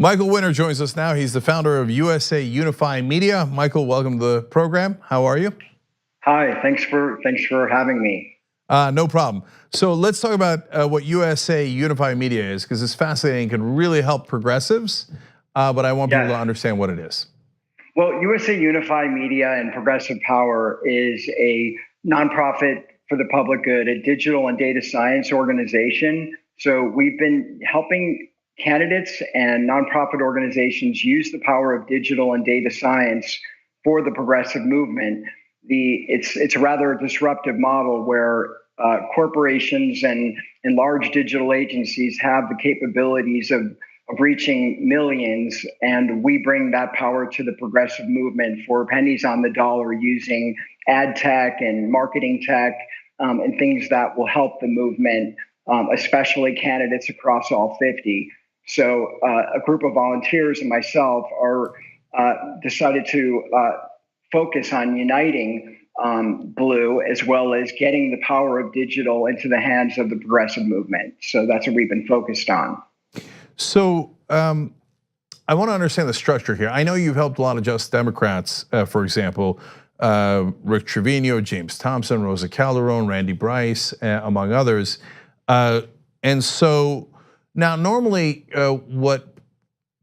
Michael Winter joins us now. He's the founder of USA Unify Media. Michael, welcome to the program. How are you? Hi, thanks for having me. No problem. So let's talk about what USA Unify Media is, because it's fascinating. It can really help progressives, but I want people to understand what it is. Well, USA Unify Media and Progressive Power is a nonprofit for the public good, a digital and data science organization. So we've been helping candidates and nonprofit organizations use the power of digital and data science for the progressive movement. It's a rather disruptive model where corporations and large digital agencies have the capabilities of reaching millions, and we bring that power to the progressive movement for pennies on the dollar using ad tech and marketing tech and things that will help the movement, especially candidates across all 50. So a group of volunteers and myself are decided to focus on uniting Blue, as well as getting the power of digital into the hands of the progressive movement. So that's what we've been focused on. So I want to understand the structure here. I know you've helped a lot of Just Democrats, for example, Rick Trevino, James Thompson, Rosa Calderon, Randy Bryce, among others. And so now normally what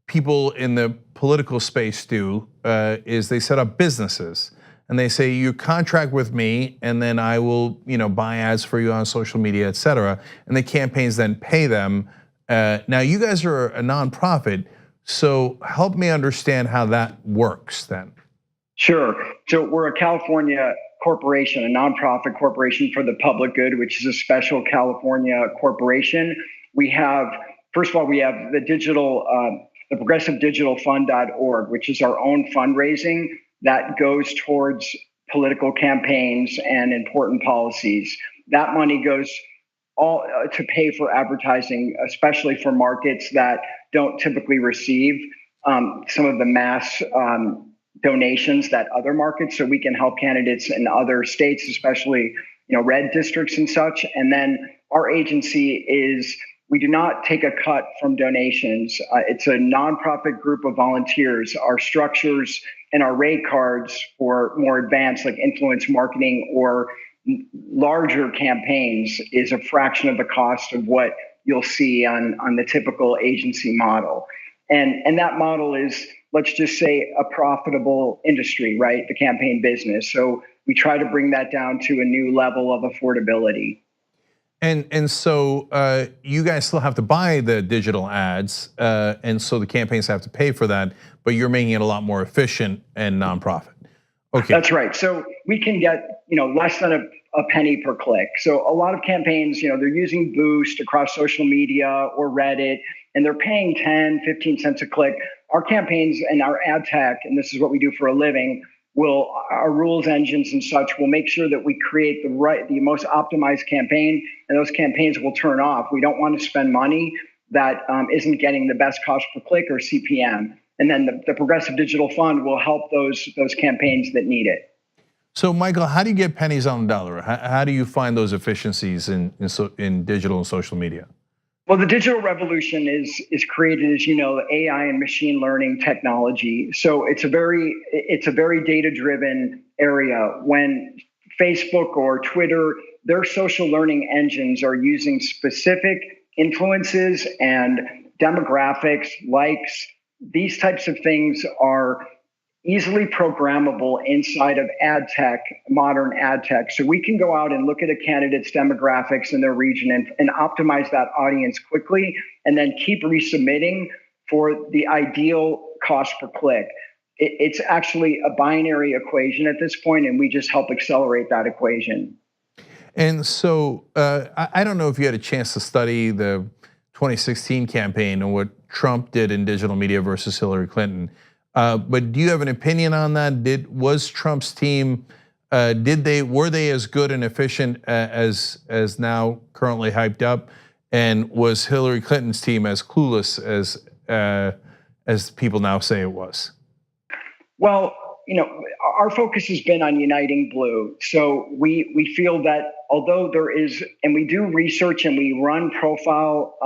people in the political space do is they set up businesses. And they say, you contract with me, and then I will, buy ads for you on social media, et cetera. And the campaigns then pay them. Now, you guys are a nonprofit, so help me understand how that works then. Sure. So we're a California corporation, a nonprofit corporation for the public good, which is a special California corporation. We have, first of all, we have the progressivedigitalfund.org, which is our own fundraising that goes towards political campaigns and important policies. That money goes all to pay for advertising, especially for markets that don't typically receive some of the mass donations that other markets. So we can help candidates in other states, especially red districts and such. And then our agency we do not take a cut from donations. It's a nonprofit group of volunteers. Our structures and our rate cards for more advanced, like influence marketing or larger campaigns, is a fraction of the cost of what you'll see on the typical agency model. And that model is, let's just say, a profitable industry, right? The campaign business. So we try to bring that down to a new level of affordability. And so you guys still have to buy the digital ads, and so the campaigns have to pay for that, but you're making it a lot more efficient and nonprofit. Okay, that's right. So we can get less than a penny per click. So a lot of campaigns, they're using Boost across social media or Reddit, and they're paying 10, 15 cents a click. Our campaigns and our ad tech, and this is what we do for a living, our rules engines and such will make sure that we create the most optimized campaign, and those campaigns will turn off. We don't want to spend money that isn't getting the best cost per click or CPM. And then the Progressive Digital Fund will help those campaigns that need it. So, Michael, how do you get pennies on the dollar? How do you find those efficiencies in digital and social media? Well, the digital revolution is created, as you know, AI and machine learning technology. So it's a very data-driven area. When Facebook or Twitter, their social learning engines are using specific influences and demographics, likes. These types of things are easily programmable inside of ad tech, modern ad tech. So we can go out and look at a candidate's demographics in their region and optimize that audience quickly, and then keep resubmitting for the ideal cost per click. It's actually a binary equation at this point, and we just help accelerate that equation. And so I don't know if you had a chance to study the 2016 campaign and what Trump did in digital media versus Hillary Clinton. But do you have an opinion on that? Was Trump's team, were they as good and efficient as now currently hyped up? And was Hillary Clinton's team as clueless as people now say it was? Well, our focus has been on uniting Blue. So we feel that although there is, and we do research and we run profile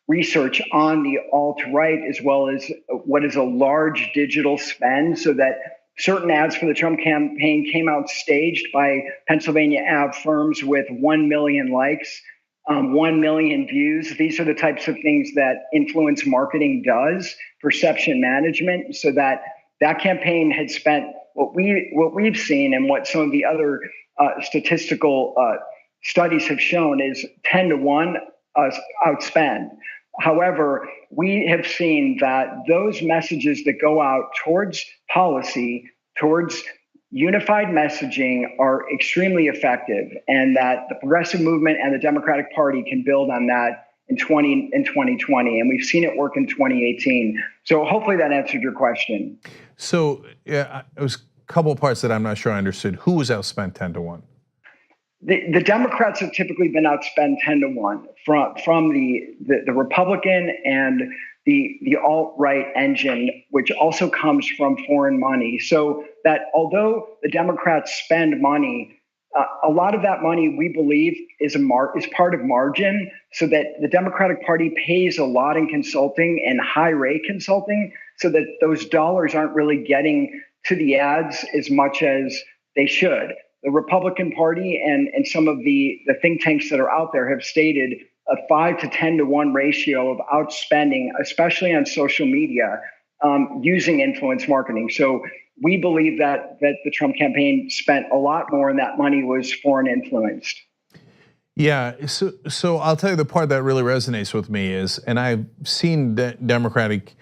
research on the alt-right, as well as what is a large digital spend, so that certain ads for the Trump campaign came out staged by Pennsylvania ad firms with 1 million likes, 1 million views. These are the types of things that influence marketing does, perception management, so that campaign had spent what we've seen and what some of the other statistical studies have shown is 10 to 1 outspend. However, we have seen that those messages that go out towards policy, towards unified messaging, are extremely effective, and that the progressive movement and the Democratic Party can build on that in 2020, and we've seen it work in 2018. So hopefully that answered your question. So yeah, it was a couple of parts that I'm not sure I understood. Who was outspent 10 to 1? The Democrats have typically been outspent 10 to 1 from the Republican and the alt-right engine, which also comes from foreign money. So that although the Democrats spend money, a lot of that money, we believe, is part of margin, so that the Democratic Party pays a lot in consulting and high rate consulting, so that those dollars aren't really getting to the ads as much as they should. The Republican Party and some of the think tanks that are out there have stated a 5 to 10 to 1 ratio of outspending, especially on social media, using influence marketing. So we believe that the Trump campaign spent a lot more, and that money was foreign influenced. Yeah, so I'll tell you the part that really resonates with me is, and I've seen Democratic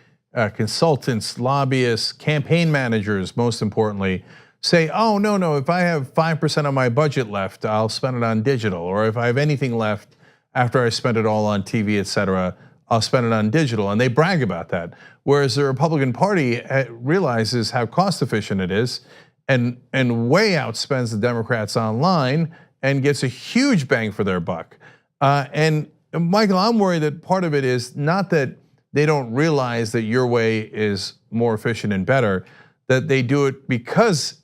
consultants, lobbyists, campaign managers, most importantly, say, oh, no, if I have 5% of my budget left, I'll spend it on digital. Or if I have anything left after I spend it all on TV, et cetera, I'll spend it on digital. And they brag about that. Whereas the Republican Party realizes how cost efficient it is and way outspends the Democrats online and gets a huge bang for their buck. And Michael, I'm worried that part of it is not that they don't realize that your way is more efficient and better, that they do it because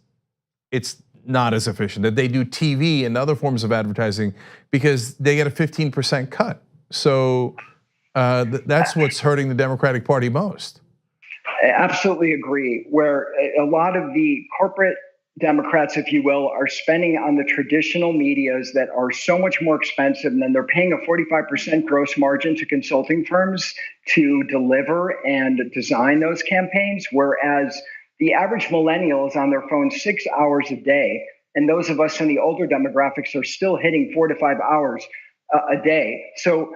it's not as efficient, that they do TV and other forms of advertising because they get a 15% cut. So that's what's hurting the Democratic Party most. I absolutely agree. Where a lot of the corporate Democrats, if you will, are spending on the traditional medias that are so much more expensive, and then they're paying a 45% gross margin to consulting firms to deliver and design those campaigns, whereas the average millennial is on their phone 6 hours a day, and those of us in the older demographics are still hitting 4 to 5 hours a day. So,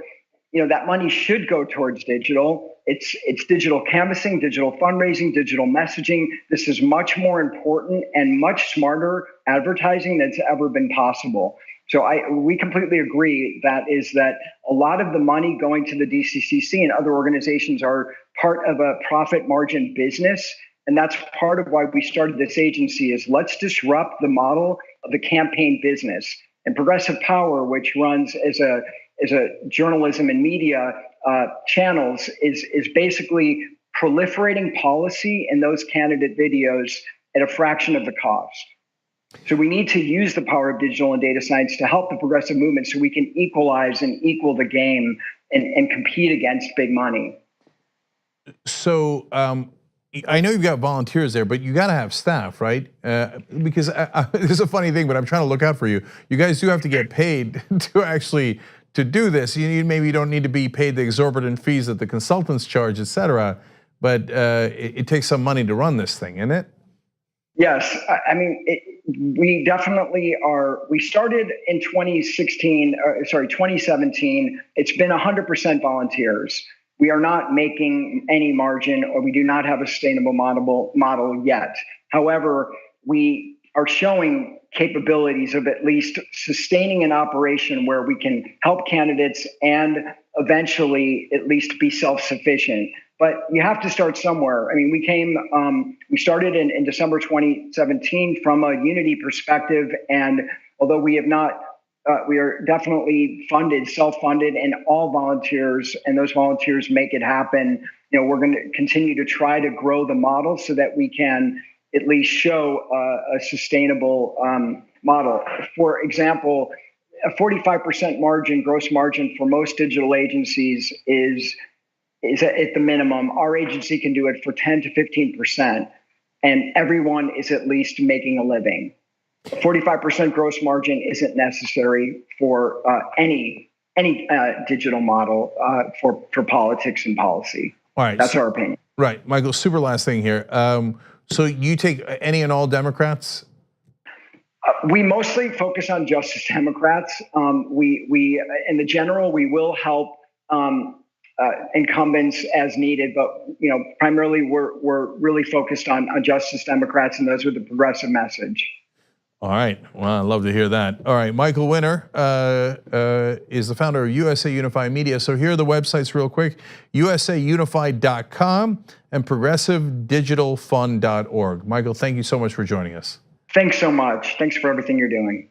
that money should go towards digital. It's digital canvassing, digital fundraising, digital messaging. This is much more important and much smarter advertising that's ever been possible. So we completely agree that a lot of the money going to the DCCC and other organizations are part of a profit margin business. And that's part of why we started this agency, is let's disrupt the model of the campaign business. And Progressive Power, which runs as a journalism and media channels, is basically proliferating policy in those candidate videos at a fraction of the cost. So we need to use the power of digital and data science to help the progressive movement so we can equalize and equal the game and compete against big money. So I know you've got volunteers there, but you got to have staff, right? Because this is a funny thing, but I'm trying to look out for you. You guys do have to get paid to do this. Maybe you don't need to be paid the exorbitant fees that the consultants charge, et cetera, but it takes some money to run this thing, isn't it? Yes, I mean, we definitely are. We started in 2017. It's been 100% volunteers. We are not making any margin, or we do not have a sustainable model yet. However, we are showing capabilities of at least sustaining an operation where we can help candidates and eventually at least be self-sufficient. But you have to start somewhere. I mean, we started in December 2017 from a Unity perspective, and although we have not, we are definitely funded, self-funded, and all volunteers, and those volunteers make it happen. We're going to continue to try to grow the model so that we can at least show a sustainable model. For example, a 45% margin, gross margin for most digital agencies is at the minimum. Our agency can do it for 10 to 15%, and everyone is at least making a living. 45% gross margin isn't necessary for any digital model for politics and policy. All right, that's our opinion. Right, Michael. Super last thing here. So you take any and all Democrats? We mostly focus on Justice Democrats. We in the general, we will help incumbents as needed, but primarily we're really focused on Justice Democrats and those with a progressive message. All right. Well, I'd love to hear that. All right. Michael Winner is the founder of USA Unify Media. So here are the websites real quick: usaunify.com and progressivedigitalfund.org. Michael, thank you so much for joining us. Thanks so much. Thanks for everything you're doing.